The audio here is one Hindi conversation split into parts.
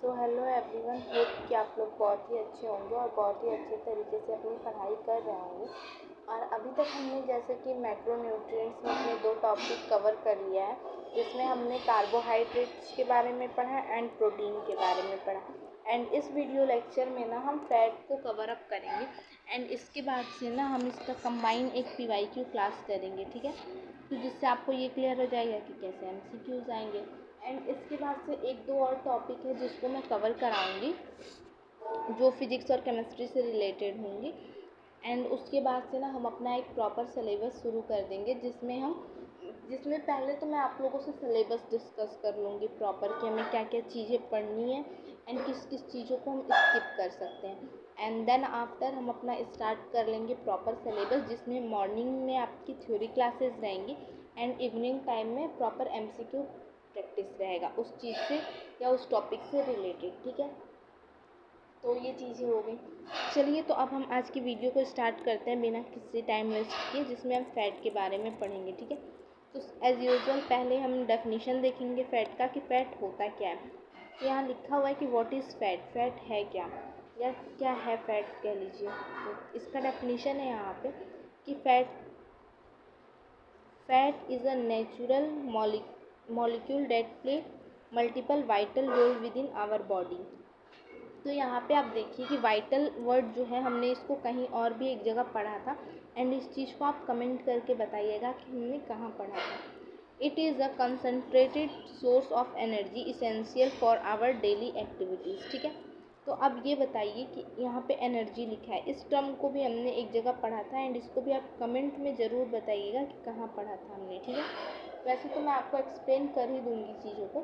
सो हेलो एवरीवन, होप कि आप लोग बहुत ही अच्छे होंगे और बहुत ही अच्छे तरीके से अपनी पढ़ाई कर रहे होंगे। और अभी तक हमने जैसे कि मैक्रोन्यूट्रिएंट्स में अपने 2 टॉपिक कवर कर लिया है, जिसमें हमने कार्बोहाइड्रेट्स के बारे में पढ़ा एंड प्रोटीन के बारे में पढ़ा। एंड इस वीडियो लेक्चर में ना हम फैट को कवर अप करेंगे एंड इसके बाद से ना हम इसका कंबाइन एक PYQ क्लास करेंगे, ठीक है। तो जिससे आपको ये क्लियर हो जाएगा कि कैसे MCQs आएंगे। एंड इसके बाद से 1-2 और टॉपिक है जिसको मैं कवर कराऊंगी, जो फिजिक्स और केमिस्ट्री से रिलेटेड होंगी। एंड उसके बाद से ना हम अपना एक प्रॉपर सिलेबस शुरू कर देंगे, जिसमें पहले तो मैं आप लोगों से सिलेबस डिस्कस कर लूँगी प्रॉपर कि हमें क्या क्या चीज़ें पढ़नी है एंड किस किस चीज़ों को हम स्किप कर सकते हैं। एंड देन आफ्टर हम अपना स्टार्ट कर लेंगे प्रॉपर सिलेबस, जिसमें मॉर्निंग में आपकी थ्योरी क्लासेस रहेंगी एंड इवनिंग टाइम में प्रॉपर MCQ प्रैक्टिस रहेगा उस चीज़ से या उस टॉपिक से रिलेटेड, ठीक है। तो ये चीज़ें हो गई। चलिए, तो अब हम आज की वीडियो को स्टार्ट करते हैं बिना किसी टाइम वेस्ट किए, जिसमें हम फ़ैट के बारे में पढ़ेंगे, ठीक है। तो एज़ यूजुअल पहले हम डेफिनेशन देखेंगे फ़ैट का कि फ़ैट होता क्या है। तो यहाँ लिखा हुआ है कि व्हाट इज़ फ़ैट, फ़ैट है क्या या क्या है फ़ैट कह लीजिए। तो इसका डेफिनेशन है यहाँ पे कि fat is a natural molecule that play multiple vital role within our body. तो यहाँ पे आप देखिए कि वाइटल वर्ड जो है हमने इसको कहीं और भी एक जगह पढ़ा था एंड इस चीज़ को आप कमेंट करके बताइएगा कि हमने कहाँ पढ़ा था। It is a concentrated source of energy essential for our daily activities, ठीक है। तो अब ये बताइए कि यहाँ पे एनर्जी लिखा है, इस टर्म को भी हमने एक जगह पढ़ा था एंड इसको भी आप कमेंट में ज़रूर बताइएगा कि कहाँ पढ़ा था हमने, ठीक है। वैसे तो मैं आपको एक्सप्लेन कर ही दूँगी चीज़ों को।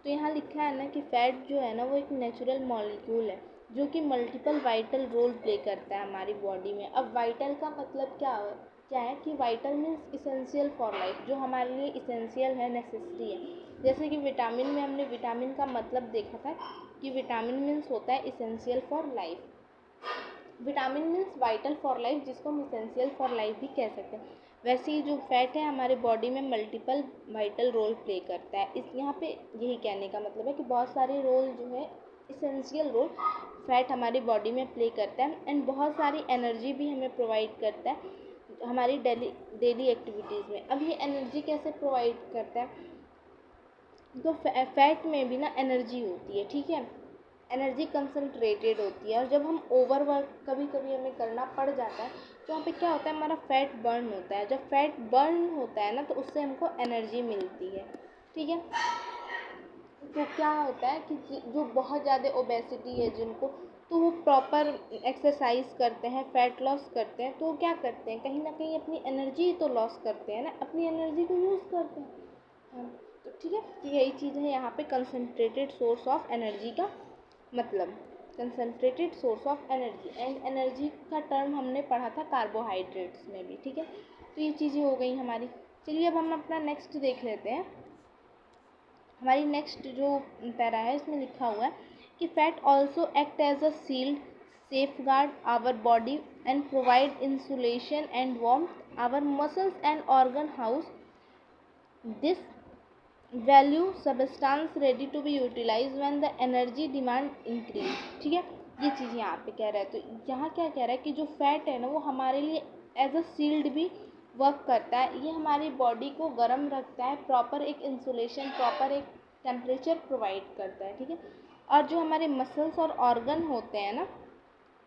तो यहाँ लिखा है ना कि फ़ैट जो है ना वो एक नेचुरल मॉलिक्यूल है जो कि मल्टीपल वाइटल रोल प्ले करता है हमारी बॉडी में। अब वाइटल का मतलब क्या है कि vital means essential for life, जो हमारे लिए इसेंशियल है, नेसेसरी है। जैसे कि विटामिन में हमने विटामिन का मतलब देखा था कि विटामिन मीन्स होता है essential for life. Vitamin means vital for life, जिसको हम इसेंशियल फॉर लाइफ भी कह सकते हैं। वैसे ही जो फैट है हमारे बॉडी में मल्टीपल वाइटल रोल प्ले करता है। इस यहाँ पे यही कहने का मतलब है कि बहुत सारे रोल जो है इसेंशियल रोल फैट हमारी बॉडी में प्ले करता है एंड बहुत सारी एनर्जी भी हमें प्रोवाइड करता है हमारी डेली एक्टिविटीज़ में। अब ये एनर्जी कैसे प्रोवाइड करता है, तो फैट में भी ना एनर्जी होती है, ठीक है। एनर्जी कंसंट्रेटेड होती है और जब हम ओवर वर्क कभी कभी हमें करना पड़ जाता है तो वहाँ पे क्या होता है, हमारा फैट बर्न होता है। जब फैट बर्न होता है ना तो उससे हमको एनर्जी मिलती है, ठीक है। तो क्या होता है कि जो बहुत ज़्यादा ओबेसिटी है जिनको, तो वो प्रॉपर एक्सरसाइज करते हैं, फैट लॉस करते हैं, तो वो क्या करते हैं, कहीं ना कहीं अपनी एनर्जी तो लॉस करते हैं ना, अपनी एनर्जी को यूज़ करते हैं। हाँ, तो ठीक है, तो यही चीज़ है यहाँ पे कंसंट्रेटेड सोर्स ऑफ एनर्जी का मतलब, concentrated source of energy. And energy का टर्म हमने पढ़ा था कार्बोहाइड्रेट्स में भी, ठीक है। तो ये चीज़ें हो गई हमारी। चलिए अब हम अपना नेक्स्ट देख लेते हैं। हमारी नेक्स्ट जो पैरा है इसमें लिखा हुआ है कि fat also act as a shield safeguard our body and provide insulation and warmth our muscles and organ house this value substance ready to be utilise when the energy demand increase, ठीक है। ये चीज़ यहाँ पे कह रहा है। तो यहाँ क्या कह रहा है कि जो फैट है ना वो हमारे लिए एज अ शील्ड भी वर्क करता है। ये हमारी बॉडी को गर्म रखता है, प्रॉपर एक इंसुलेशन, प्रॉपर एक टेम्परेचर प्रोवाइड करता है, ठीक है। और जो हमारे मसल्स और ऑर्गन होते हैं ना,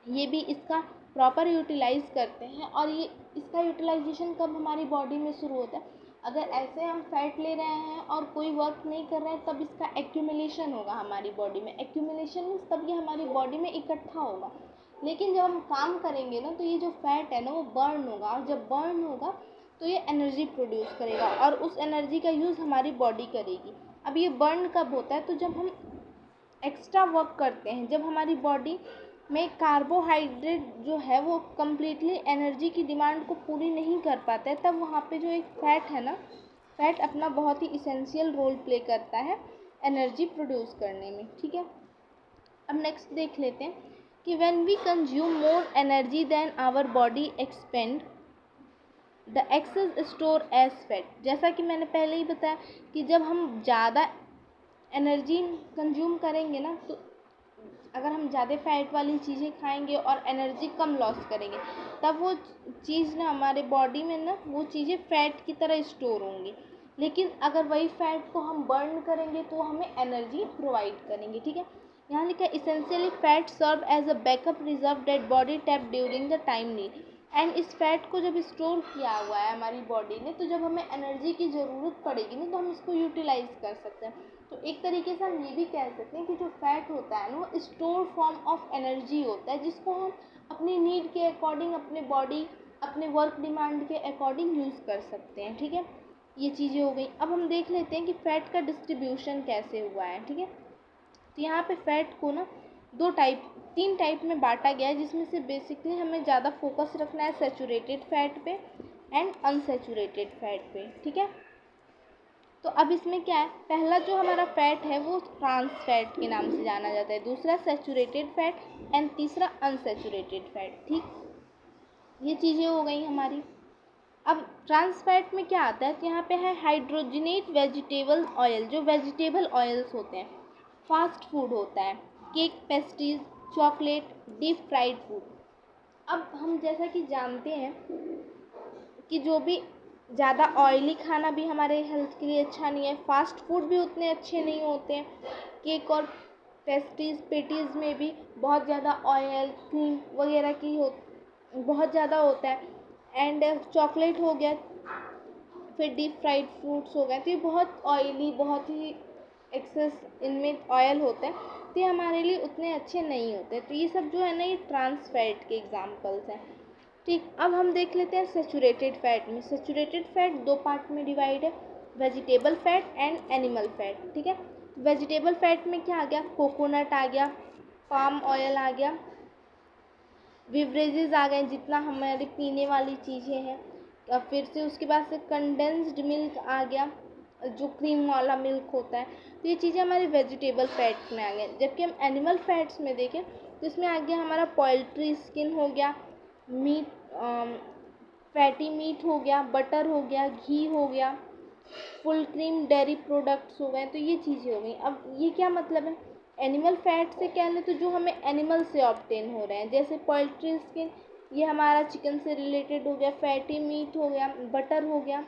ये भी इसका प्रॉपर यूटिलाइज करते हैं। और ये इसका यूटिलाइजेशन कब हमारी बॉडी में शुरू होता है, अगर ऐसे हम फैट ले रहे हैं और कोई वर्क नहीं कर रहे हैं तब इसका एक्यूमुलेशन होगा हमारी बॉडी में। एक्यूमुलेशन मीन्स तब ये हमारी बॉडी में इकट्ठा होगा। लेकिन जब हम काम करेंगे ना तो ये जो फैट है ना वो बर्न होगा, और जब बर्न होगा तो ये एनर्जी प्रोड्यूस करेगा और उस एनर्जी का यूज़ हमारी बॉडी करेगी। अब ये बर्न कब होता है, तो जब हम एक्स्ट्रा वर्क करते हैं, जब हमारी बॉडी में कार्बोहाइड्रेट जो है वो कम्प्लीटली एनर्जी की डिमांड को पूरी नहीं कर पाता है, तब वहाँ पे जो एक फैट है ना, फैट अपना बहुत ही इसेंशियल रोल प्ले करता है एनर्जी प्रोड्यूस करने में, ठीक है। अब नेक्स्ट देख लेते हैं कि when we consume more energy than our body expend the excess store as fat. जैसा कि मैंने पहले ही बताया कि जब हम ज़्यादा एनर्जी कंज्यूम करेंगे ना, तो अगर हम ज़्यादा फैट वाली चीज़ें खाएंगे और एनर्जी कम लॉस करेंगे, तब वो चीज़ ना हमारे बॉडी में ना वो चीज़ें फ़ैट की तरह स्टोर होंगी। लेकिन अगर वही फैट को हम बर्न करेंगे तो हमें एनर्जी प्रोवाइड करेंगे। ठीक है, यहाँ लिखा है essentially fat serve as a backup reserve that body tap during the time need. And इस फैट को जब स्टोर किया हुआ है हमारी बॉडी ने, तो जब हमें एनर्जी की ज़रूरत पड़ेगी ना, तो हम इसको यूटिलाइज कर सकते हैं। तो एक तरीके से हम ये भी कह सकते हैं कि जो फैट होता है ना, वो स्टोर फॉर्म ऑफ एनर्जी होता है, जिसको हम अपनी नीड के अकॉर्डिंग अपने बॉडी अपने वर्क डिमांड के अकॉर्डिंग यूज़ कर सकते हैं। ठीक है, ये चीज़ें हो गई। अब हम देख लेते हैं कि फ़ैट का डिस्ट्रीब्यूशन कैसे हुआ है। ठीक है, तो यहाँ पे फ़ैट को ना तीन टाइप में बांटा गया है, जिसमें से बेसिकली हमें ज़्यादा फोकस रखना है सैचुरेटेड फैट पे एंड अनसैचुरेटेड फैट पे। ठीक है, तो अब इसमें क्या है, पहला जो हमारा फैट है वो ट्रांस फैट के नाम से जाना जाता है, दूसरा सैचुरेटेड फैट एंड तीसरा अनसैचुरेटेड फैट। ठीक, ये चीज़ें हो गई हमारी। अब ट्रांस फैट में क्या आता है, तो यहाँ पे है हाइड्रोजनेट वेजिटेबल ऑयल। जो वेजिटेबल ऑयल्स होते हैं, फास्ट फूड होता है, cake, pastries, chocolate, deep fried food. अब हम जैसा कि जानते हैं कि जो भी ज़्यादा ऑयली खाना भी हमारे हेल्थ के लिए अच्छा नहीं है, फास्ट फूड भी उतने अच्छे नहीं होते हैं। केक और पेटीज़ में भी बहुत ज़्यादा ऑयल, क्रीम वगैरह की बहुत ज़्यादा होता है। एंड चॉकलेट हो गया, फिर डीप फ्राइड फ्रूट्स हो गए, तो ये बहुत ऑयली, बहुत ही एक्सेस इनमें ऑयल होता है, तो ये हमारे लिए उतने अच्छे नहीं होते। तो ये सब जो है ना, ये ट्रांस फैट के एग्जांपल्स हैं। ठीक, अब हम देख लेते हैं सैचुरेटेड फैट में। सैचुरेटेड फैट दो पार्ट में डिवाइड है, vegetable fat and animal fat. ठीक है, वेजिटेबल फैट में क्या आ गया, कोकोनट आ गया, पाम ऑयल आ गया, बिवरेजेस आ गए, जितना हमारे पीने वाली चीज़ें हैं। फिर से उसके बाद से कंडेंस्ड मिल्क आ गया, जो क्रीम वाला मिल्क होता है। तो ये चीज़ें हमारे वेजिटेबल फैट में आ गए। जबकि हम एनिमल फैट्स में देखें तो इसमें आ गया हमारा पोल्ट्री स्किन हो गया, मीट, फैटी मीट हो गया, बटर हो गया, घी हो गया, फुल क्रीम डेयरी प्रोडक्ट्स हो गए। तो ये चीज़ें हो गई। अब ये क्या मतलब है, एनिमल फैट से कह लें तो जो हमें एनिमल से ऑब्टेन हो रहे हैं, जैसे पोल्ट्री स्किन, ये हमारा चिकन से रिलेटेड हो गया, फैटी मीट हो गया, बटर हो गया,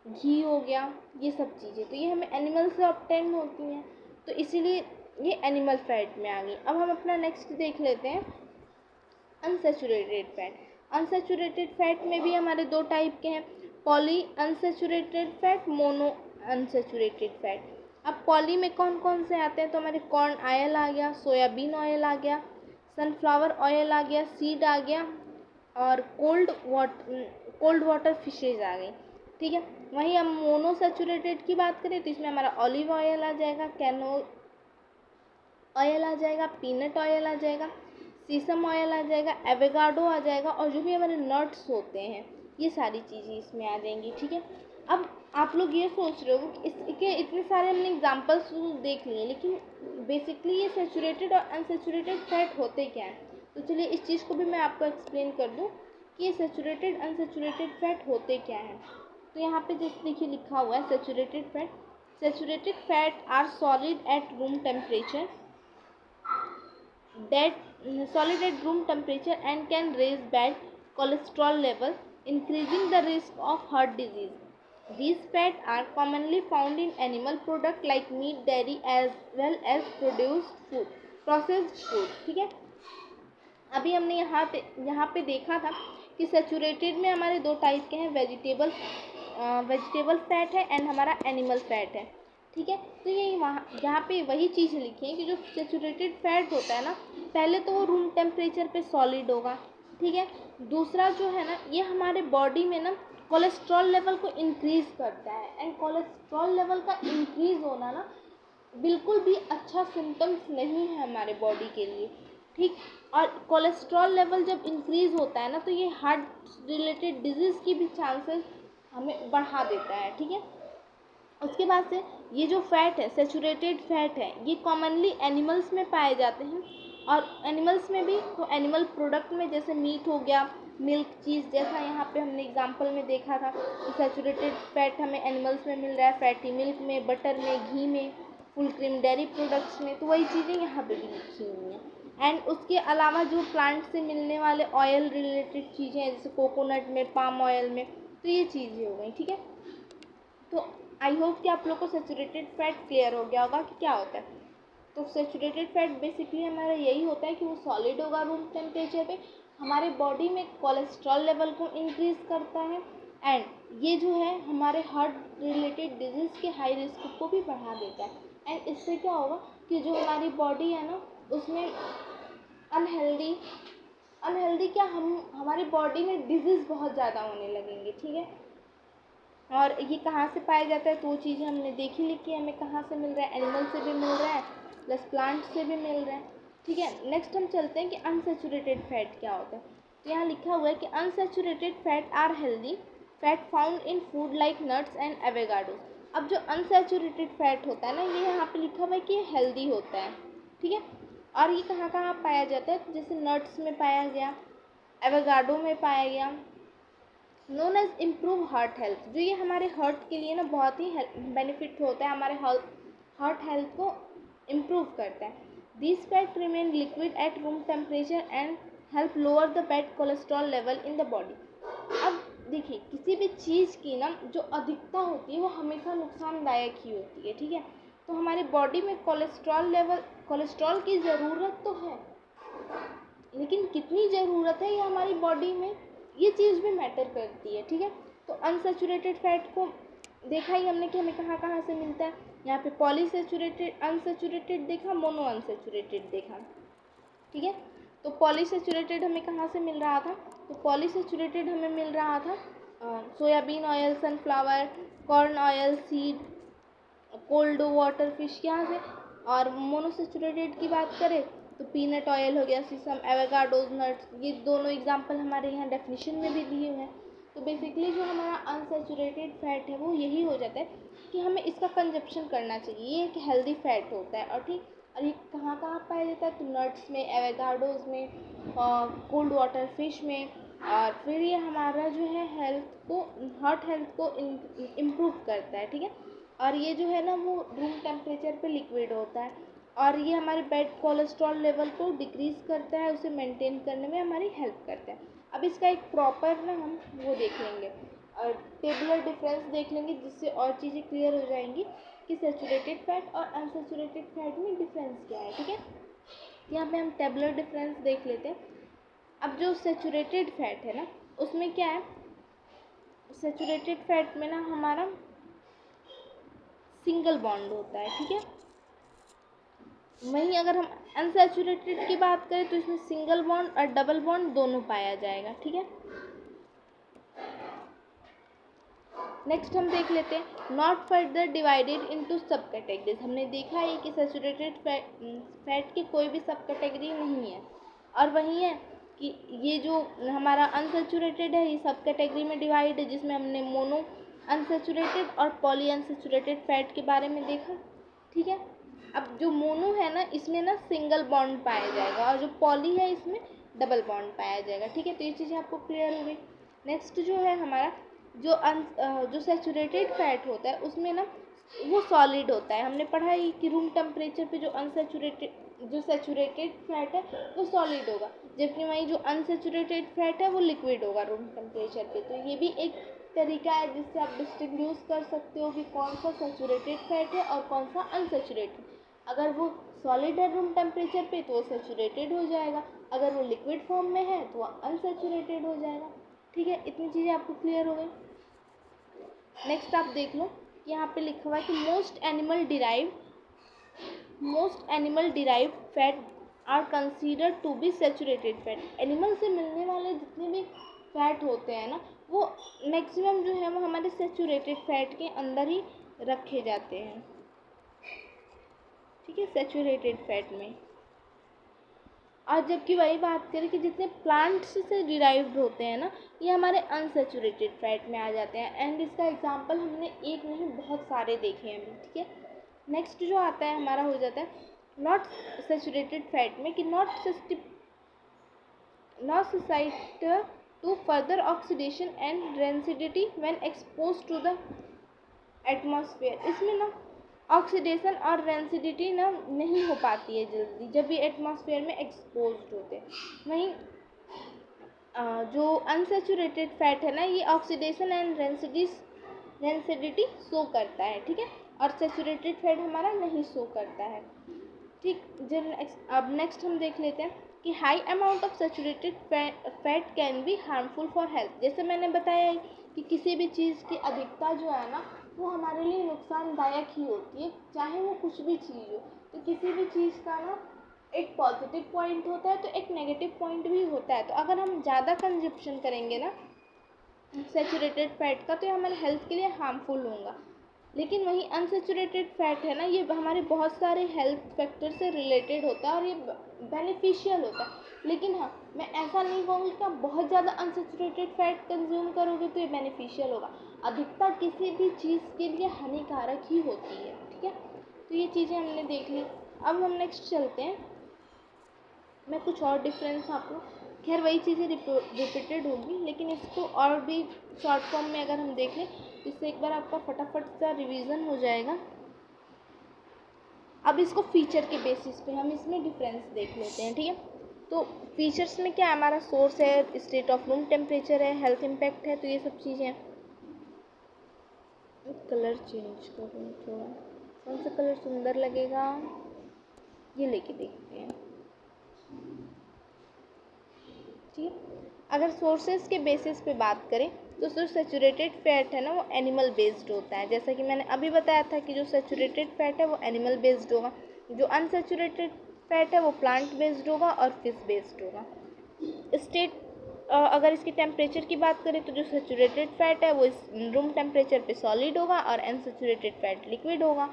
घी हो गया, ये सब चीज़ें तो ये हमें एनिमल से ऑब्टेन होती हैं, तो इसीलिए ये एनिमल फैट में आ गई। अब हम अपना नेक्स्ट देख लेते हैं, अनसैचुरेटेड फैट। अनसैचुरेटेड फैट में भी हमारे दो टाइप के हैं, poly unsaturated fat, mono unsaturated fat. अब पॉली में कौन कौन से आते हैं, तो हमारे कॉर्न ऑयल आ गया, सोयाबीन ऑयल आ गया, सनफ्लावर ऑयल आ गया, सीड आ गया, और कोल्ड वाटर फिशेज आ गई। ठीक है, वहीं हम मोनोसैचुरेटेड की बात करें तो इसमें हमारा ऑलिव ऑयल आ जाएगा, कैनो ऑयल आ जाएगा, पीनट ऑयल आ जाएगा, सीसम ऑयल आ जाएगा, एवोकाडो आ जाएगा, और जो भी हमारे नट्स होते हैं ये सारी चीज़ें इसमें आ जाएंगी। ठीक है, अब आप लोग ये सोच रहे हो कि इसके इतने सारे हमने एग्जांपल्स देख लिए, लेकिन बेसिकली ये सैचुरेटेड और अनसैचुरेटेड फैट होते क्या हैं। तो चलिए इस चीज़ को भी मैं आपको एक्सप्लेन कर दूँ कि ये सैचुरेटेड अनसैचुरेटेड फैट होते क्या हैं। तो यहाँ पे जैसे देखिए लिखा हुआ है saturated fat are solid at room temperature that solid at room temperature and can raise bad cholesterol level, increasing the risk of heart disease. These fats are commonly found in animal products like meat, dairy as well as processed food. ठीक है, अभी हमने यहाँ पे देखा था कि सैचुरेटेड में हमारे दो टाइप के हैं, वेजिटेबल फैट है एंड हमारा एनिमल फैट है। ठीक है, तो ये यहाँ पे वही चीज़ लिखी है कि जो सैचुरेटेड फैट होता है ना, पहले तो वो रूम टेम्परेचर पे सॉलिड होगा। ठीक है, दूसरा जो है ना, ये हमारे बॉडी में ना कोलेस्ट्रॉल लेवल को इंक्रीज़ करता है, एंड कोलेस्ट्रॉल लेवल का इंक्रीज़ होना ना बिल्कुल भी अच्छा सिम्टम्स नहीं है हमारे बॉडी के लिए। ठीक, और कोलेस्ट्रॉल लेवल जब इंक्रीज़ होता है ना, तो ये हार्ट रिलेटेड डिजीज़ की भी चांसेस हमें बढ़ा देता है। ठीक है, उसके बाद से ये जो फैट है, सैचुरेटेड फैट है, ये कॉमनली एनिमल्स में पाए जाते हैं, और एनिमल्स में भी तो एनिमल प्रोडक्ट में जैसे मीट हो गया, मिल्क, चीज़, जैसा यहाँ पे हमने एग्जांपल में देखा था कि सैचुरेटेड फैट हमें एनिमल्स में मिल रहा है, फैटी मिल्क में, बटर में, घी में, फुल क्रीम डेयरी प्रोडक्ट्स में, तो वही चीज़ें यहाँ पे भी लिखी हुई हैं। एंड उसके अलावा जो प्लांट से मिलने वाले ऑयल रिलेटेड चीज़ें हैं, जैसे कोकोनट में, पाम ऑयल में, तो ये चीज़ें हो गई, ठीक है। तो आई होप कि आप लोग को सैचुरेटेड फैट क्लियर हो गया होगा कि क्या होता है। तो सैचुरेटेड फैट बेसिकली हमारा यही होता है कि वो सॉलिड होगा रूम टेम्परेचर पे, हमारे बॉडी में कोलेस्ट्रॉल लेवल को इंक्रीज़ करता है, एंड ये जो है हमारे हार्ट रिलेटेड डिजीज़ के हाई रिस्क को भी बढ़ा देता है। एंड इससे क्या होगा कि जो हमारी बॉडी है ना, उसमें अनहेल्दी अनहेल्दी क्या, हमारी बॉडी में डिजीज़ बहुत ज़्यादा होने लगेंगे, ठीक है। और ये कहाँ से पाया जाता है, तो वो चीज़ें हमने देखी लिखी है, हमें कहाँ से मिल रहा है, एनिमल से भी मिल रहा है प्लस प्लांट से भी मिल रहा है, ठीक है। नेक्स्ट हम चलते हैं कि अनसैचुरेटेड फैट क्या होता है। तो यहाँ लिखा हुआ है कि unsaturated fat are healthy fat found in food like nuts and avocado. अब जो अनसैचुरेटेड फैट होता है ना, ये यहाँ पे लिखा हुआ है कि ये हेल्दी होता है, ठीक है। और ये कहाँ कहाँ पाया जाता है, जैसे नट्स में पाया गया, एवोकाडो में पाया गया, known as improve heart health, जो ये हमारे हार्ट के लिए ना बहुत ही बेनिफिट होता है, हमारे हार्ट हेल्थ को इम्प्रूव करता है। This fat remain liquid at room temperature and help lower the bad cholesterol level in the body. अब देखिए, किसी भी चीज़ की ना जो अधिकता होती है वो हमेशा नुकसानदायक ही होती है, ठीक है। तो हमारी बॉडी में कोलेस्ट्रॉल की ज़रूरत तो है, लेकिन कितनी ज़रूरत है ये हमारी बॉडी में, ये चीज़ भी मैटर करती है, ठीक है। तो अनसैचुरेटेड फैट को देखा ही हमने कि हमें कहाँ कहाँ से मिलता है। यहाँ पे पॉलीसैचुरेटेड अनसैचुरेटेड देखा, मोनो अनसैचुरेटेड देखा, ठीक है। तो पॉलीसैचुरेटेड हमें कहाँ से मिल रहा था, तो पॉलीसैचुरेटेड हमें मिल रहा था soybean oil, sunflower, corn oil, seed, cold water fish, यहाँ से। और मोनोसैचुरेटेड की बात करें तो पीनट ऑयल हो गया, सीसम, एवोकाडोज, नट्स, ये दोनों एग्जांपल हमारे यहाँ डेफिनेशन में भी दिए हुए हैं। तो बेसिकली जो हमारा अनसैचुरेटेड फैट है वो यही हो जाता है कि हमें इसका कंजप्शन करना चाहिए, ये एक हेल्दी फैट होता है। और ठीक, और ये कहाँ कहाँ पाया जाता है, तो नट्स में, एवोकाडोज में, कोल्ड वाटर फिश में। और फिर ये हमारा जो है हार्ट हेल्थ को इम्प्रूव करता है, ठीक है। और ये जो है ना वो रूम टेम्परेचर पे लिक्विड होता है, और ये हमारे बैड कोलेस्ट्रॉल लेवल को डिक्रीज़ करता है, उसे मेंटेन करने में हमारी हेल्प करता है। अब इसका एक प्रॉपर ना हम वो देख लेंगे और टेबुलर डिफरेंस देख लेंगे, जिससे और चीज़ें क्लियर हो जाएंगी कि सैचुरेटेड फैट और अनसैचुरेटेड फैट में डिफरेंस क्या है, ठीक है। यहाँ पे हम टेबुलर डिफरेंस देख लेते हैं। अब जो सैचुरेटेड फैट है ना, उसमें क्या है, सैचुरेटेड फैट में ना हमारा सिंगल बॉन्ड होता है, ठीक है। वहीं अगर हम अनसैचुरेटेड की बात करें तो इसमें सिंगल बॉन्ड और डबल बॉन्ड दोनों पाया जाएगा, ठीक है। नेक्स्ट हम देख लेते हैं नॉट फर्दर डिवाइडेड इनटू सब कैटेगरीज। हमने देखा है कि सैचुरेटेड फैट की कोई भी सब कैटेगरी नहीं है, और वही है कि ये जो हमारा अनसैचुरेटेड है ये सब कैटेगरी में डिवाइड है, जिसमें हमने मोनो अनसैचुरेटेड और पॉली अनसैचुरेटेड फैट के बारे में देखा, ठीक है। अब जो मोनो है ना, इसमें ना सिंगल बॉन्ड पाया जाएगा, और जो पॉली है इसमें डबल बॉन्ड पाया जाएगा, ठीक है। तो ये चीज़ें आपको क्लियर हो गई। नेक्स्ट जो है हमारा जो सैचुरेटेड फैट होता है उसमें ना वो सॉलिड होता है। हमने पढ़ा है कि रूम टेम्परेचर पे जो सैचुरेटेड फैट है वो सॉलिड होगा, जबकि वहीं जो अनसैचुरेटेड फैट है वो लिक्विड होगा रूम टेम्परेचर पे। तो ये भी एक तरीका है जिससे आप डिस्टिंग्विश कर सकते हो कि कौन सा सैचुरेटेड फैट है और कौन सा अनसैचुरेटेड। अगर वो सॉलिड है रूम टेम्परेचर पे तो वो सैचुरेटेड हो जाएगा, अगर वो लिक्विड फॉर्म में है तो वो अनसैचुरेटेड हो जाएगा, ठीक है। इतनी चीज़ें आपको क्लियर हो गई। नेक्स्ट आप देख लो, यहाँ पे लिखा हुआ है कि most animal derived fat are considered to be saturated fat. Animal से मिलने वाले जितने भी फैट होते हैं ना, वो मैक्सिमम जो है वो हमारे सैचुरेटेड फैट के अंदर ही रखे जाते हैं, ठीक है, सैचुरेटेड फैट में। और जबकि वही बात करें कि जितने प्लांट्स से डिराइव्ड होते हैं ना, ये हमारे अनसैचुरेटेड फैट में आ जाते हैं। एंड इसका एग्जांपल हमने एक नहीं बहुत सारे देखे हैं, ठीक है। नेक्स्ट जो आता है हमारा हो जाता है नॉट सैचुरेटेड फैट में कि नॉट ससाइट to further oxidation and rancidity when expose to the atmosphere. इसमें ना ऑक्सीडेशन और रेंसिडिटी ना नहीं हो पाती है जल्दी जब ये एटमॉस्फेयर में एक्सपोज्ड होते हैं। वहीं जो अनसेचुरेटेड फैट है ना, ये ऑक्सीडेशन एंड रेंसिडिटी शो करता है, ठीक है, और सेचुरेटेड फैट हमारा नहीं शो करता है, ठीक। अब नेक्स्ट हम देख लेते हैं कि high amount of saturated fat can be harmful for health. जैसे मैंने बताया कि किसी भी चीज़ की अधिकता जो है ना, वो हमारे लिए नुकसानदायक ही होती है, चाहे वो कुछ भी चीज़ हो। तो किसी भी चीज़ का ना एक पॉजिटिव पॉइंट होता है तो एक नेगेटिव पॉइंट भी होता है। तो अगर हम ज़्यादा कंजप्शन करेंगे ना सेचुरेटेड फैट का, तो ये हमारे हेल्थ के लिए हार्मफुल होगा। लेकिन वहीं अनसेचुरेटेड फैट है ना, ये हमारे बहुत सारे हेल्थ फैक्टर से रिलेटेड होता है और ये बेनिफिशियल होता है। लेकिन हाँ, मैं ऐसा नहीं कहूँगी कि आप बहुत ज़्यादा अनसेचुरेटेड फैट कंज्यूम करोगे तो ये बेनिफिशियल होगा। अधिकता किसी भी चीज़ के लिए हानिकारक ही होती है, ठीक है। तो ये चीज़ें हमने देख ली। अब हम नेक्स्ट चलते हैं। मैं कुछ और डिफरेंस आपको, खैर वही चीज़ें रिपीटेड होगी, लेकिन इसको और भी शॉर्ट फॉर्म में अगर हम देख लें तो इससे एक बार आपका फटाफट सा रिवीजन हो जाएगा। अब इसको फीचर के बेसिस पे हम इसमें डिफरेंस देख लेते हैं, ठीक है। तो फीचर्स में क्या है, हमारा सोर्स है, स्टेट ऑफ रूम टेम्परेचर है, हेल्थ इम्पैक्ट है, तो ये सब चीज़ें हैं। कलर चेंज करूँ थोड़ा, कौन सा कलर सुंदर लगेगा, ये लेके देखते हैं, ठीक है। अगर सोर्सेज के बेसिस पे बात करें तो जो सेचुरेटेड फैट है ना, वो एनिमल बेस्ड होता है। जैसा कि मैंने अभी बताया था कि जो सेचुरेटेड फैट है वो एनिमल बेस्ड होगा, जो अनसेचुरेटेड फैट है वो प्लांट बेस्ड होगा और फिश बेस्ड होगा। स्टेट अगर इसकी टेम्परेचर की बात करें तो जो सेचुरेटेड फैट है वो इस रूम टेम्परेचर पे सॉलिड होगा और अनसेचुरेटेड फैट लिक्विड होगा।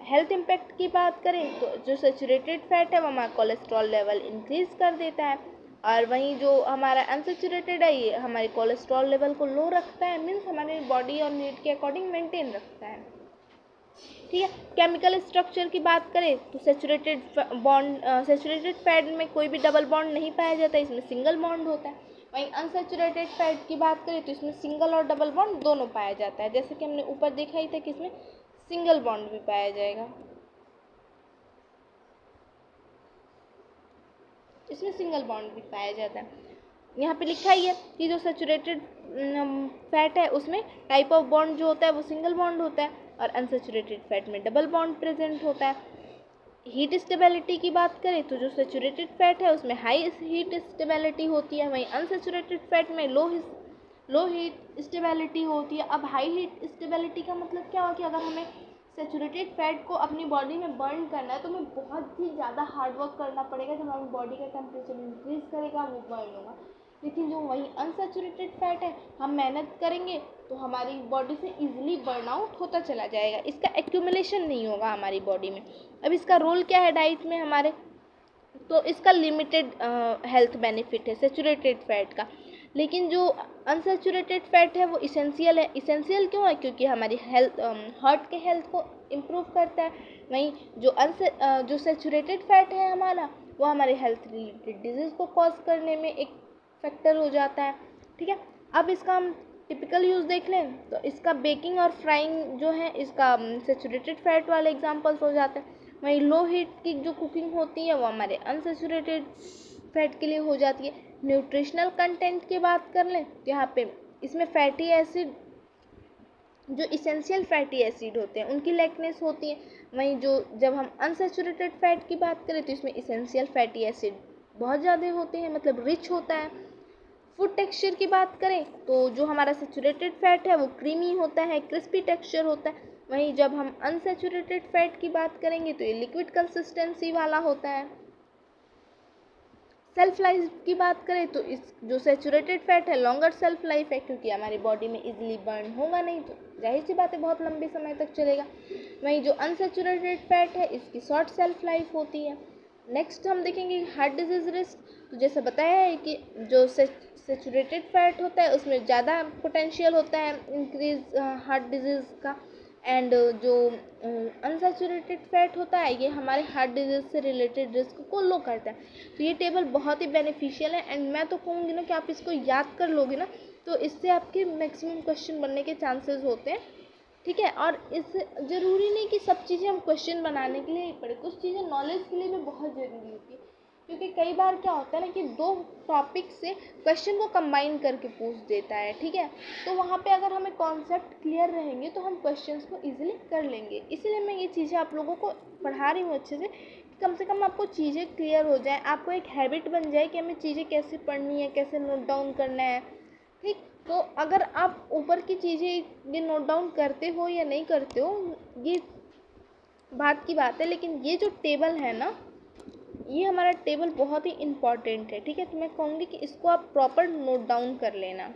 हेल्थ इम्पैक्ट की बात करें तो जो सेचुरेटेड फैट है वो हमारा कोलेस्ट्रॉल लेवल इंक्रीज कर देता है, और वहीं जो हमारा अनसेचुरेटेड है ये हमारे कोलेस्ट्रॉल लेवल को लो रखता है, मीन्स हमारे बॉडी और नीड के अकॉर्डिंग मेंटेन रखता है, ठीक है। केमिकल स्ट्रक्चर की बात करें तो सेचुरेटेड फैट में कोई भी डबल बॉन्ड नहीं पाया जाता, इसमें सिंगल बॉन्ड होता है। वहीं अनसेचुरेटेड फैट की बात करें तो इसमें सिंगल और डबल बॉन्ड दोनों पाया जाता है, जैसे कि हमने ऊपर देखा ही था कि इसमें सिंगल बॉन्ड भी पाया जाएगा, इसमें सिंगल बॉन्ड भी पाया जाता है। यहाँ पे लिखा ही है कि जो सेचुरेटेड फैट है उसमें टाइप ऑफ बॉन्ड जो होता है वो सिंगल बॉन्ड होता है, और अनसेचुरेटेड फैट में डबल बॉन्ड प्रेजेंट होता है। हीट स्टेबिलिटी की बात करें तो जो सेचुरेटेड फैट है उसमें हाई हीट स्टेबिलिटी होती है, वहीं अनसेचुरेटेड फैट में लो हीट स्टेबिलिटी होती है। अब हाई हीट स्टेबिलिटी का मतलब क्या हुआ कि अगर हमें सेचुरेटेड फैट को अपनी बॉडी में बर्न करना है तो हमें बहुत ही ज़्यादा हार्ड वर्क करना पड़ेगा, जब हमारी बॉडी का टेम्परेचर इंक्रीज करेगा वो बर्न होगा। लेकिन जो वही अनसेचुरेटेड फैट है, हम मेहनत करेंगे तो हमारी बॉडी से इजीली बर्न आउट होता चला जाएगा, इसका एक्यूमुलेशन नहीं होगा हमारी बॉडी में। अब इसका रोल क्या है डाइट में हमारे, तो इसका लिमिटेड हेल्थ बेनिफिट है सेचुरेटेड फैट का, लेकिन जो अनसेचुरेटेड फैट है वो इसेंशियल है। इसेंशियल क्यों है, क्योंकि हमारी हेल्थ हार्ट के हेल्थ को इम्प्रूव करता है। वहीं जो सेचुरेटेड फैट है हमारा, वो हमारे हेल्थ रिलेटेड डिजीज़ को कॉज करने में एक फैक्टर हो जाता है, ठीक है। अब इसका हम टिपिकल यूज़ देख लें तो इसका बेकिंग और फ्राइंग जो है इसका सेचुरेटेड फैट वाले एग्जांपल्स हो जाते हैं। वहीं लो हीट की जो कुकिंग होती है वो हमारे अनसेचुरेटेड फैट के लिए हो जाती है। न्यूट्रिशनल कंटेंट की बात कर लें तो यहाँ पे इसमें फैटी एसिड, जो इसेंशियल फैटी एसिड होते हैं उनकी लेकनेस होती है। वहीं जब हम अनसेचुरेटेड फैट की बात करें तो इसमें इसेंशियल फैटी एसिड बहुत ज़्यादा होते हैं, मतलब रिच होता है। फूड टेक्सचर की बात करें तो जो हमारा सेचुरेटेड फैट है वो क्रीमी होता है, क्रिस्पी टेक्सचर होता है। वहीं जब हम अनसेचुरेटेड फैट की बात करेंगे तो ये लिक्विड कंसिस्टेंसी वाला होता है। सेल्फ लाइफ की बात करें तो इस जो सेचुरेटेड फैट है लॉन्गर सेल्फ लाइफ है, क्योंकि हमारी बॉडी में इजीली बर्न होगा नहीं, तो जाहिर सी बात है बहुत लंबे समय तक चलेगा। वहीं जो अनसेचुरेटेड फैट है इसकी शॉर्ट सेल्फ लाइफ होती है। नेक्स्ट हम देखेंगे हार्ट डिजीज़ रिस्क। तो जैसे बताया है कि जो सेचुरेटेड फैट होता है उसमें ज़्यादा पोटेंशियल होता है इंक्रीज हार्ट डिजीज़ का, एंड जो अनसेचुरेटेड फैट होता है ये हमारे हार्ट डिजीज़ से रिलेटेड रिस्क को लो करता है। तो ये टेबल बहुत ही बेनिफिशियल है, एंड मैं तो कहूँगी ना कि आप इसको याद कर लोगे ना तो इससे आपके मैक्सिमम क्वेश्चन बनने के चांसेस होते हैं, ठीक है। और इस ज़रूरी नहीं कि सब चीज़ें हम क्वेश्चन बनाने के लिए ही पढ़ें, कुछ चीज़ें नॉलेज के लिए भी बहुत ज़रूरी होती है, क्योंकि कई बार क्या होता है ना कि दो टॉपिक से क्वेश्चन को कंबाइन करके पूछ देता है, ठीक है। तो वहाँ पे अगर हमें कॉन्सेप्ट क्लियर रहेंगे तो हम क्वेश्चंस को इजीली कर लेंगे। इसीलिए मैं ये चीज़ें आप लोगों को पढ़ा रही हूँ अच्छे से कम आपको चीज़ें क्लियर हो जाए, आपको एक हैबिट बन जाए कि हमें चीज़ें कैसे पढ़नी है, कैसे नोट डाउन करना है, ठीक। तो अगर आप ऊपर की चीज़ें ये नोट डाउन करते हो या नहीं करते हो, ये बात की बात है, लेकिन ये जो टेबल है ना, ये हमारा टेबल बहुत ही इम्पॉर्टेंट है, ठीक है। तो मैं कहूँगी कि इसको आप प्रॉपर नोट डाउन कर लेना।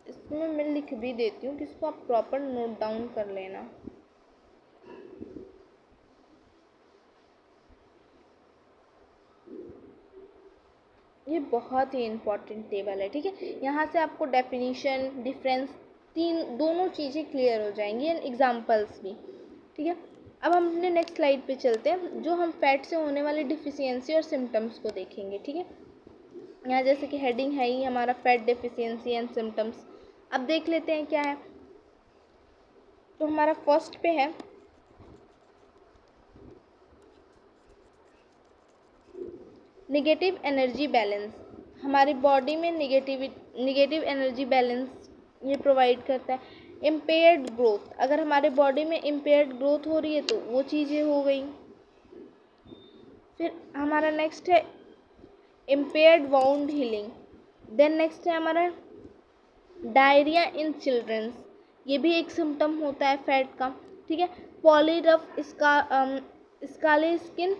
इसमें मैं लिख भी देती हूँ कि इसको आप प्रॉपर नोट डाउन कर लेना। ये बहुत ही इम्पॉर्टेंट टेबल है, ठीक है। यहाँ से आपको डेफिनीशन, डिफरेंस, दोनों चीज़ें क्लियर हो जाएंगी एंड एग्जांपल्स भी, ठीक है। अब हम अपने नेक्स्ट स्लाइड पे चलते हैं, जो हम फैट से होने वाली डिफिशियंसी और सिम्टम्स को देखेंगे, ठीक है। यहाँ जैसे कि हेडिंग है ही हमारा फैट डेफिशिएंसी एंड सिम्टम्स। अब देख लेते हैं क्या है। तो हमारा फर्स्ट पे है नेगेटिव एनर्जी बैलेंस। हमारी बॉडी में नेगेटिव एनर्जी बैलेंस ये प्रोवाइड करता है। इम्पेयर्ड ग्रोथ, अगर हमारे बॉडी में इम्पेयर्ड ग्रोथ हो रही है तो वो चीज़ें हो गई। फिर हमारा नेक्स्ट है impaired wound healing. Then next है हमारा डायरिया इन चिल्ड्रंस, ये भी एक सिम्टम होता है फैट का, ठीक है। पॉलीरफ स्काले स्किन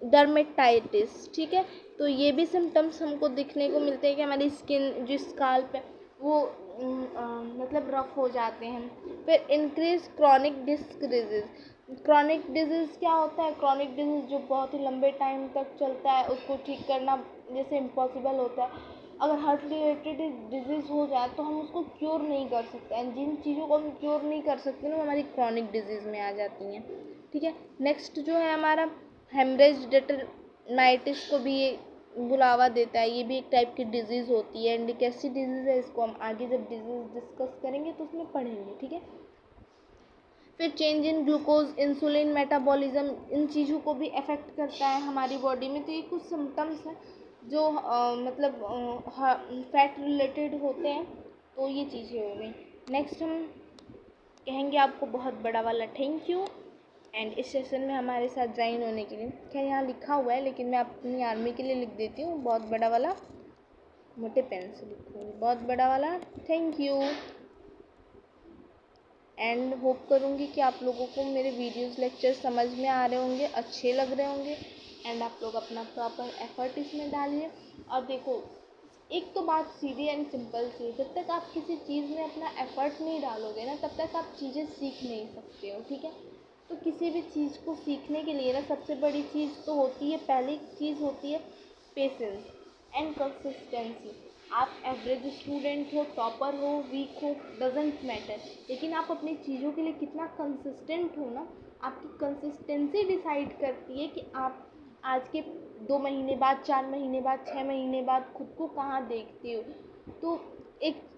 डर्मेटाइटिस, ठीक है। तो ये भी सिम्टम्स हमको दिखने को मिलते हैं कि हमारी स्किन जो स्काल्प है वो मतलब रफ हो जाते हैं। फिर increase chronic disc disease. Chronic disease क्या होता है? क्रॉनिक डिजीज़ जो बहुत ही लंबे टाइम तक चलता है, उसको ठीक करना जैसे इम्पॉसिबल होता है। अगर हार्ट रिलेटेड डिजीज़ हो जाए तो हम उसको क्योर नहीं कर सकते हैं। जिन चीज़ों को हम क्योर नहीं कर सकते ना, वो हमारी क्रॉनिक डिजीज़ में आ जाती हैं, ठीक है। नेक्स्ट जो है हमारा हेमरेज डेटर्माइटिस को भी ये बुलावा देता है, ये भी एक टाइप की डिजीज़ होती है। एंड कैसी डिजीज़ है इसको हम आगे जब डिजीज़ डिस्कस करेंगे तो उसमें पढ़ेंगे, ठीक है। फिर change in glucose, insulin, metabolism, इन चीज़ों को भी अफेक्ट करता है हमारी बॉडी में। तो ये कुछ सिम्टम्स हैं जो मतलब फैट रिलेटेड होते हैं। तो ये चीज़ें हो गई। नेक्स्ट हम कहेंगे आपको बहुत बड़ा वाला थैंक यू एंड इस सेशन में हमारे साथ ज्वाइन होने के लिए। क्या यहाँ लिखा हुआ है, लेकिन मैं अपनी आर्मी के लिए लिख देती हूँ, बहुत बड़ा वाला मोटे पेन से लिखूँगी, बहुत बड़ा वाला थैंक यू। एंड होप करूँगी कि आप लोगों को मेरे वीडियोज़ लेक्चर समझ में आ रहे होंगे, अच्छे लग रहे होंगे। एंड आप लोग अपना प्रॉपर एफर्ट इसमें डालिए। और देखो, एक तो बात सीधी एंड सिंपल सी, जब तक आप किसी चीज़ में अपना एफर्ट नहीं डालोगे ना, तब तक आप चीज़ें सीख नहीं सकते हो, ठीक है। तो किसी भी चीज़ को सीखने के लिए ना सबसे बड़ी चीज़ तो होती है, पहली चीज़ होती है पेशेंस एंड कंसिस्टेंसी। आप एवरेज स्टूडेंट हो, टॉपर हो, वीक हो, डजेंट मैटर, लेकिन आप अपनी चीज़ों के लिए कितना कंसिस्टेंट हो ना, आपकी कंसिस्टेंसी डिसाइड करती है कि आप आज के 2 महीने बाद, 4 महीने बाद, 6 महीने बाद खुद को कहाँ देखते हो। तो एक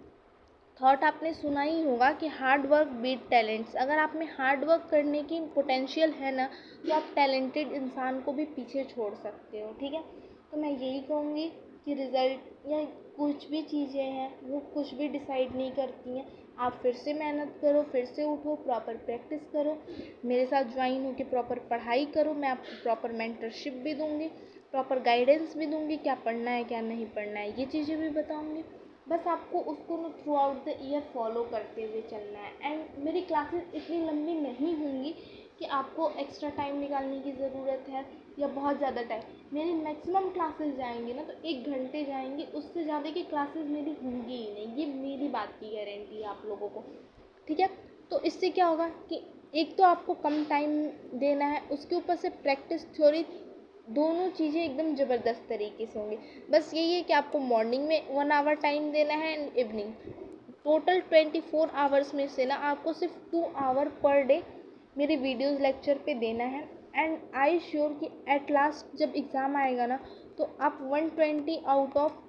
थॉट आपने सुना ही होगा कि हार्ड वर्क बीट टैलेंट्स। अगर आप में हार्ड वर्क करने की पोटेंशियल है ना, तो आप टैलेंटेड इंसान को भी पीछे छोड़ सकते हो, ठीक है। तो मैं यही कहूँगी कि रिज़ल्ट या कुछ भी चीज़ें हैं वो कुछ भी डिसाइड नहीं करती हैं। आप फिर से मेहनत करो, फिर से उठो, प्रॉपर प्रैक्टिस करो, मेरे साथ ज्वाइन होकर प्रॉपर पढ़ाई करो। मैं आपको प्रॉपर मेंटरशिप भी दूँगी, प्रॉपर गाइडेंस भी दूँगी, क्या पढ़ना है क्या नहीं पढ़ना है ये चीज़ें भी बताऊँगी। बस आपको उसको ना through out the year follow करते हुए चलना है। एंड मेरी क्लासेस इतनी लंबी नहीं होंगी कि आपको एक्स्ट्रा टाइम निकालने की ज़रूरत है या बहुत ज़्यादा टाइम। मेरी मैक्सिमम क्लासेस जाएंगी ना तो 1 घंटे जाएंगी, उससे ज़्यादा की क्लासेस मेरी होंगी ही नहीं, ये मेरी बात की गारंटी है आप लोगों को, ठीक है। तो इससे क्या होगा कि एक तो आपको कम टाइम देना है, उसके ऊपर से प्रैक्टिस थ्योरी, दोनों चीज़ें एकदम ज़बरदस्त तरीके से होंगी। बस यही है कि आपको मॉर्निंग में 1 आवर टाइम देना है एंड इवनिंग। टोटल 24 आवर्स में से ना आपको सिर्फ 2 आवर पर डे मेरी वीडियोज़ लेक्चर पे देना है। एंड आई श्योर कि एट लास्ट जब एग्ज़ाम आएगा ना, तो आप 120 आउट ऑफ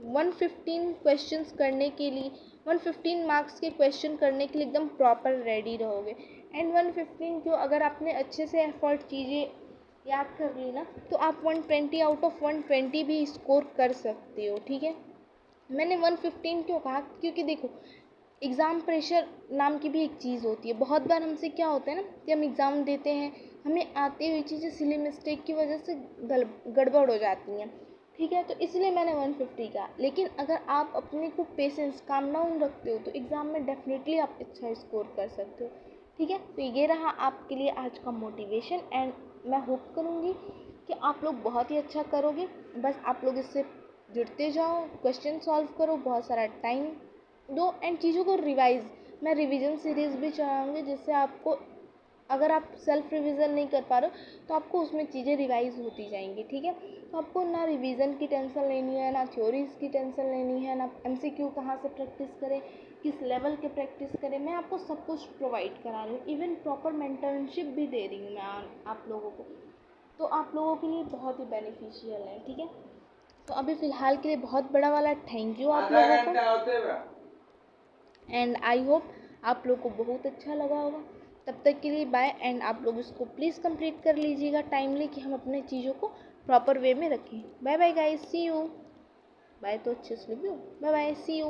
115 क्वेश्चंस करने के लिए 115 मार्क्स के क्वेश्चन करने के लिए एकदम प्रॉपर रेडी रहोगे। एंड 115 जो अगर आपने अच्छे से एफर्ट चीज़ें याद कर ली ना, तो आप 120 आउट ऑफ 120 भी स्कोर कर सकते हो। ठीक है, मैंने 115 क्यों कहा, क्योंकि देखो एग्ज़ाम प्रेशर नाम की भी एक चीज़ होती है। बहुत बार हमसे क्या होता है ना कि हम एग्ज़ाम देते हैं, हमें आती हुई चीज़ें सिली मिस्टेक की वजह से गड़बड़ हो जाती हैं। ठीक है, तो इसलिए मैंने 150 कहा। लेकिन अगर आप अपने को पेशेंस काम डाउन रखते हो तो एग्ज़ाम में डेफिनेटली आप अच्छा स्कोर कर सकते हो। ठीक है, तो ये रहा आपके लिए आज का मोटिवेशन। एंड मैं होप करूँगी कि आप लोग बहुत ही अच्छा करोगे। बस आप लोग इससे जुड़ते जाओ, क्वेश्चन सॉल्व करो, बहुत सारा टाइम दो एंड चीज़ों को रिवाइज़, मैं रिवीजन सीरीज़ भी चलाऊँगी, जिससे आपको अगर आप सेल्फ रिवीजन नहीं कर पा रहे हो तो आपको उसमें चीज़ें रिवाइज होती जाएंगी। ठीक है, तो आपको ना रिवीजन की टेंशन लेनी है, ना थ्योरीज़ की टेंशन लेनी है, ना एमसीक्यू कहाँ से प्रैक्टिस करें, किस लेवल के प्रैक्टिस करें। मैं आपको सब कुछ प्रोवाइड करा रही हूँ, इवन प्रॉपर मेंटरशिप भी दे रही हूँ मैं आप लोगों को। तो आप लोगों के लिए बहुत ही बेनिफिशियल है। ठीक है, तो अभी फ़िलहाल के लिए बहुत बड़ा वाला थैंक यू आप लोगों को। एंड आई होप आप लोग को बहुत अच्छा लगा होगा। तब तक के लिए बाय। एंड आप लोग इसको प्लीज़ कंप्लीट कर लीजिएगा टाइमली, कि हम अपने चीज़ों को प्रॉपर वे में रखें। Bye bye guys, see you. Bye तो अच्छे से लिखो, बाय बाय, सी यू।